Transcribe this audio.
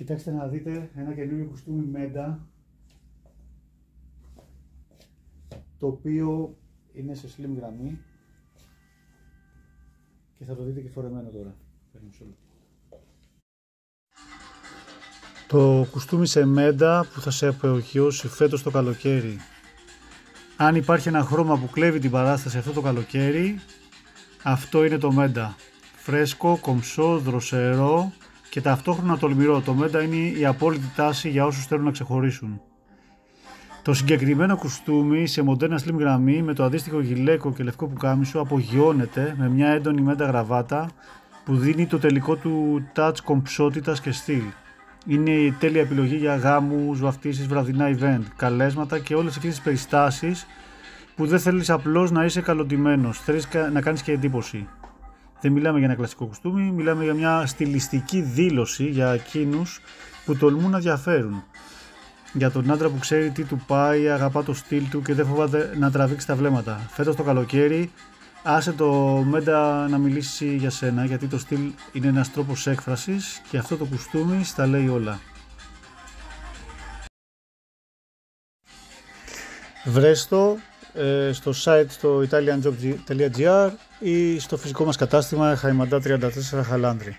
Κοιτάξτε να δείτε ένα καινούριο κουστούμι Menda, το οποίο είναι σε slim γραμμή και θα το δείτε και φορεμένο τώρα. Το κουστούμι σε Menda που θα σε απογειώσει φέτος το καλοκαίρι. Αν υπάρχει ένα χρώμα που κλέβει την παράσταση αυτό το καλοκαίρι, αυτό είναι το Menda. Φρέσκο, κομψό, δροσερό και ταυτόχρονα τολμηρό. Το Menda είναι η απόλυτη τάση για όσους θέλουν να ξεχωρίσουν. Το συγκεκριμένο κουστούμι σε μοντέρνα slim γραμμή με το αντίστοιχο γυλαίκο και λευκό πουκάμισο απογειώνεται με μια έντονη Menda γραβάτα που δίνει το τελικό του touch κομψότητας και στυλ. Είναι η τέλεια επιλογή για γάμους, βαφτίσεις, βραδινά event, καλέσματα και όλες εκείνες τις περιστάσεις που δεν θέλεις απλώς να είσαι καλοντημένος, θέλεις να κάνεις και εντύπωση. Δεν μιλάμε για ένα κλασικό κουστούμι, μιλάμε για μια στιλιστική δήλωση για εκείνους που τολμούν να διαφέρουν. Για τον άντρα που ξέρει τι του πάει, αγαπά το στυλ του και δεν φοβάται να τραβήξει τα βλέμματα. Φέτος το καλοκαίρι άσε το Menda να μιλήσει για σένα, γιατί το στυλ είναι ένας τρόπος έκφρασης και αυτό το κουστούμι στα λέει όλα. Βρες το στο site στο italianjob.gr ή στο φυσικό μας κατάστημα Χαϊμαντά 34 Χαλάνδρη.